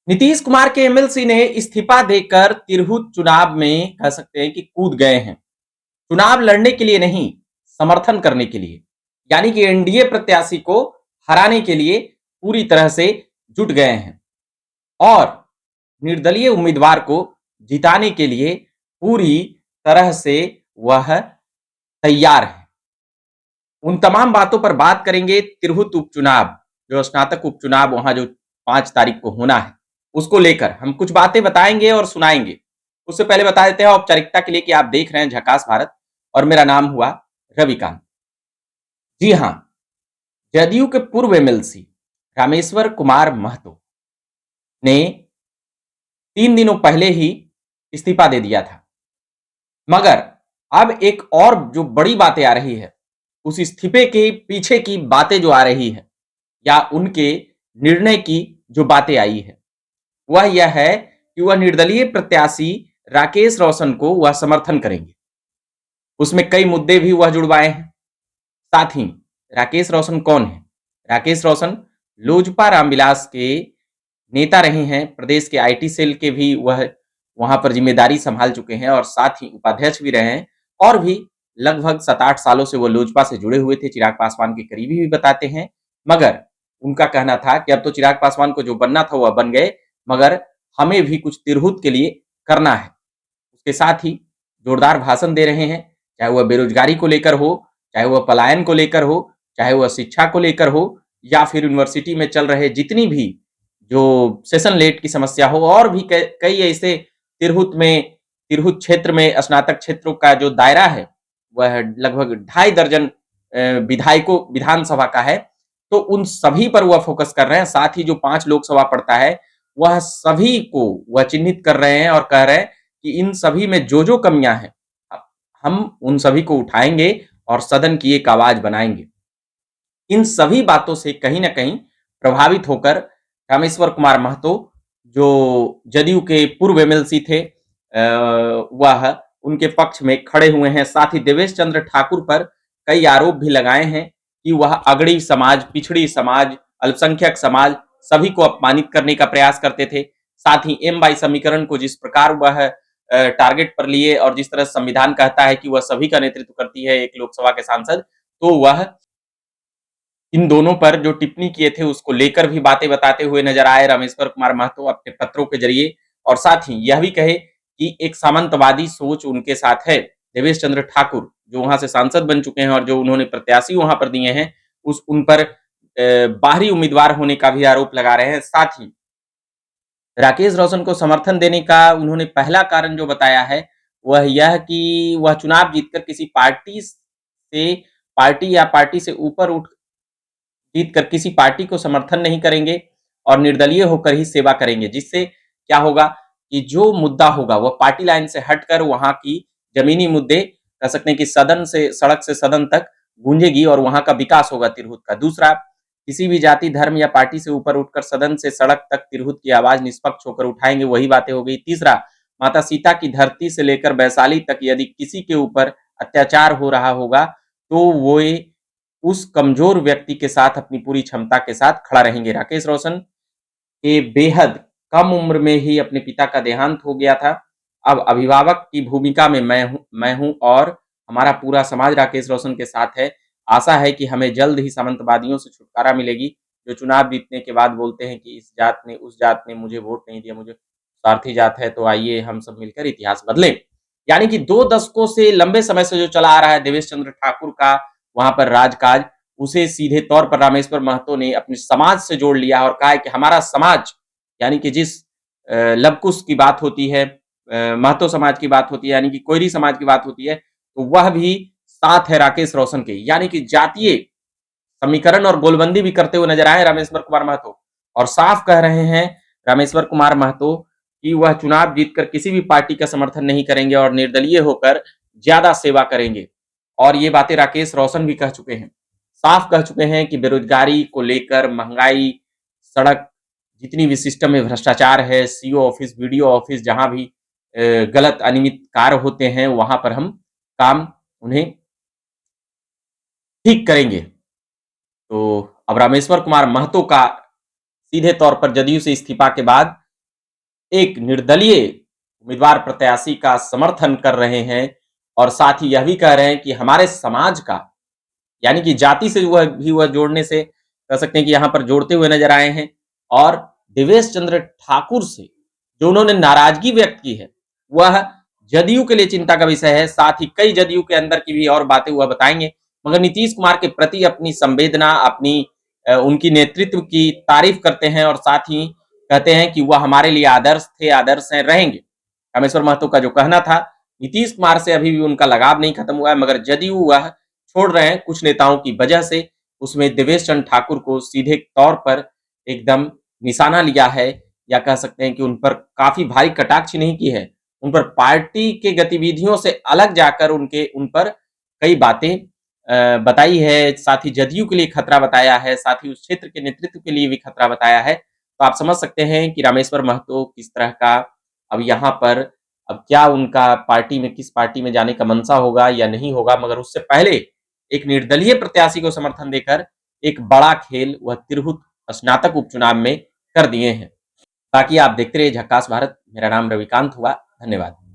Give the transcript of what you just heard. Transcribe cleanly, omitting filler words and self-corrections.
नीतीश कुमार के एमएलसी ने इस्तीफा देकर तिरहुत चुनाव में कह सकते हैं कि कूद गए हैं। चुनाव लड़ने के लिए नहीं, समर्थन करने के लिए। यानी कि एनडीए प्रत्याशी को हराने के लिए पूरी तरह से जुट गए हैं और निर्दलीय उम्मीदवार को जिताने के लिए पूरी तरह से वह तैयार है। उन तमाम बातों पर बात करेंगे। तिरहुत उपचुनाव, जो स्नातक उपचुनाव वहां जो 5 तारीख को होना है, उसको लेकर हम कुछ बातें बताएंगे और सुनाएंगे। उससे पहले बता देते हैं औपचारिकता के लिए कि आप देख रहे हैं झकास भारत और मेरा नाम हुआ रविकांत। जी हां, जदयू के पूर्व एमएलसी रामेश्वर कुमार महतो ने 3 दिनों पहले ही इस्तीफा दे दिया था। मगर अब एक और जो बड़ी बातें आ रही है, उस इस्तीफे के पीछे की बातें जो आ रही है या उनके निर्णय की जो बातें आई है, वह यह है कि वह निर्दलीय प्रत्याशी राकेश रोशन को वह समर्थन करेंगे। उसमें कई मुद्दे भी वह जुड़वाए हैं। साथ ही राकेश रोशन कौन है? राकेश रोशन लोजपा रामविलास के नेता रहे हैं। प्रदेश के आईटी सेल के भी वह वहां पर जिम्मेदारी संभाल चुके हैं और साथ ही उपाध्यक्ष भी रहे हैं और भी लगभग 7-8 सालों से वो लोजपा से जुड़े हुए थे। चिराग पासवान के करीबी भी बताते हैं। मगर उनका कहना था कि अब तो चिराग पासवान को जो बनना था वह बन गए, मगर हमें भी कुछ तिरहुत के लिए करना है। उसके साथ ही जोरदार भाषण दे रहे हैं, चाहे वह बेरोजगारी को लेकर हो, चाहे वह पलायन को लेकर हो, चाहे वह शिक्षा को लेकर हो या फिर यूनिवर्सिटी में चल रहे जितनी भी जो सेशन लेट की समस्या हो और भी कई ऐसे तिरहुत क्षेत्र में स्नातक क्षेत्रों का जो दायरा है वह लगभग 2.5 दर्जन विधायकों विधानसभा का है। तो उन सभी पर वह फोकस कर रहे हैं। साथ ही जो 5 लोकसभा पड़ता है वह सभी को वह चिन्हित कर रहे हैं और कह रहे हैं कि इन सभी में जो जो कमियां हैं हम उन सभी को उठाएंगे और सदन की एक आवाज बनाएंगे। इन सभी बातों से कहीं ना कहीं प्रभावित होकर रामेश्वर कुमार महतो जो जदयू के पूर्व एमएलसी थे वह उनके पक्ष में खड़े हुए हैं। साथ ही देवेश चंद्र ठाकुर पर कई आरोप भी लगाए हैं कि वह अगड़ी समाज, पिछड़ी समाज, अल्पसंख्यक समाज सभी को अपमानित करने का प्रयास करते थे। साथ ही एम बाई समीकरण को जिस प्रकार वह टारगेट पर लिए और जिस तरह संविधान कहता है कि वह सभी का नेतृत्व करती है एक लोकसभा के सांसद, तो वह इन दोनों पर जो टिप्पणी किए थे उसको लेकर भी बातें बताते हुए नजर आए रामेश्वर कुमार महतो अपने पत्रों के जरिए। और साथ ही यह भी कहे कि एक सामंतवादी सोच उनके साथ है। देवेश चंद्र ठाकुर जो वहां से सांसद बन चुके हैं और जो उन्होंने प्रत्याशी वहां पर दिए हैं उन पर बाहरी उम्मीदवार होने का भी आरोप लगा रहे हैं। साथ ही राकेश रोशन को समर्थन देने का उन्होंने पहला कारण जो बताया है वह यह कि वह चुनाव जीतकर किसी पार्टी या पार्टी से ऊपर उठ जीतकर किसी पार्टी को समर्थन नहीं करेंगे और निर्दलीय होकर ही सेवा करेंगे, जिससे क्या होगा कि जो मुद्दा होगा वह पार्टी लाइन से हटकर वहां की जमीनी मुद्दे कह सकते हैं कि सदन से सड़क से सदन तक गूंजेगी और वहां का विकास होगा तिरहुत का। दूसरा, किसी भी जाति धर्म या पार्टी से ऊपर उठकर सदन से सड़क तक तिरहुत की आवाज निष्पक्ष होकर उठाएंगे, वही बातें हो गई। तीसरा, माता सीता की धरती से लेकर वैशाली तक यदि किसी के ऊपर अत्याचार हो रहा होगा तो वो उस कमजोर व्यक्ति के साथ अपनी पूरी क्षमता के साथ खड़ा रहेंगे। राकेश रोशन के बेहद कम उम्र में ही अपने पिता का देहांत हो गया था। अब अभिभावक की भूमिका में मैं हूं और हमारा पूरा समाज राकेश रोशन के साथ है। आशा है कि हमें जल्द ही सामंतवादियों से छुटकारा मिलेगी, जो चुनाव जीतने के बाद बोलते हैं कि इस जात ने उस जात ने मुझे वोट नहीं दिया, मुझे स्वार्थी जात है, तो आइए हम सब मिलकर इतिहास बदलें। यानी कि 2 दशकों से लंबे समय से जो चला आ रहा है देवेश चंद्र ठाकुर का वहां पर राजकाज, उसे सीधे तौर पर रामेश्वर महतो ने अपने समाज से जोड़ लिया और कहा कि हमारा समाज, यानी कि जिस लवकुश की बात होती है, महतो समाज की बात होती है, यानी कि कोयरी समाज की बात होती है, तो वह भी साथ है राकेश रोशन के। यानी कि जातीय समीकरण और गोलबंदी भी करते हुए नजर आए रामेश्वर कुमार महतो और साफ कह रहे हैं रामेश्वर कुमार महतो कि वह चुनाव जीतकर किसी भी पार्टी का समर्थन नहीं करेंगे और निर्दलीय होकर ज्यादा सेवा करेंगे। और ये बातें राकेश रोशन भी कह चुके हैं, साफ कह चुके हैं कि बेरोजगारी को लेकर, महंगाई, सड़क, जितनी भी सिस्टम में भ्रष्टाचार है, सीओ ऑफिस, बीडीओ ऑफिस, जहां भी गलत अनियमित कार्य होते हैं वहां पर हम काम उन्हें ठीक करेंगे। तो अब रामेश्वर कुमार महतो का सीधे तौर पर जदयू से इस्तीफा के बाद एक निर्दलीय उम्मीदवार प्रत्याशी का समर्थन कर रहे हैं और साथ ही यह भी कह रहे हैं कि हमारे समाज का, यानी कि जाति से वह जोड़ने से कह सकते हैं कि यहाँ पर जोड़ते हुए नजर आए हैं। और देवेश चंद्र ठाकुर से जो उन्होंने नाराजगी व्यक्त की है, वह जदयू के लिए चिंता का विषय है। साथ ही कई जदयू के अंदर की भी और बातें वह बताएंगे, मगर नीतीश कुमार के प्रति अपनी संवेदना, अपनी उनकी नेतृत्व की तारीफ करते हैं और साथ ही कहते हैं कि वह हमारे लिए आदर्श थे, आदर्श हैं, रहेंगे। रामेश्वर महतो का जो कहना था, नीतीश कुमार से अभी भी उनका लगाव नहीं खत्म हुआ है, मगर जदयू वह छोड़ रहे हैं कुछ नेताओं की वजह से। उसमें देवेश चंद्र ठाकुर को सीधे तौर पर एकदम निशाना लिया है, या कह सकते हैं कि उन पर काफी भारी कटाक्ष नहीं की है, उन पर पार्टी के गतिविधियों से अलग जाकर उन पर कई बातें बताई है। साथ ही जदयू के लिए खतरा बताया है, साथ ही उस क्षेत्र के नेतृत्व के लिए भी खतरा बताया है। तो आप समझ सकते हैं कि रामेश्वर महतो किस तरह का अब यहाँ पर, अब क्या उनका पार्टी में, किस पार्टी में जाने का मंशा होगा या नहीं होगा। मगर उससे पहले एक निर्दलीय प्रत्याशी को समर्थन देकर एक बड़ा खेल वह तिरहुत स्नातक उपचुनाव में कर दिए हैं। बाकी आप देखते रहिए झक्कास भारत। मेरा नाम रविकांत हुआ। धन्यवाद।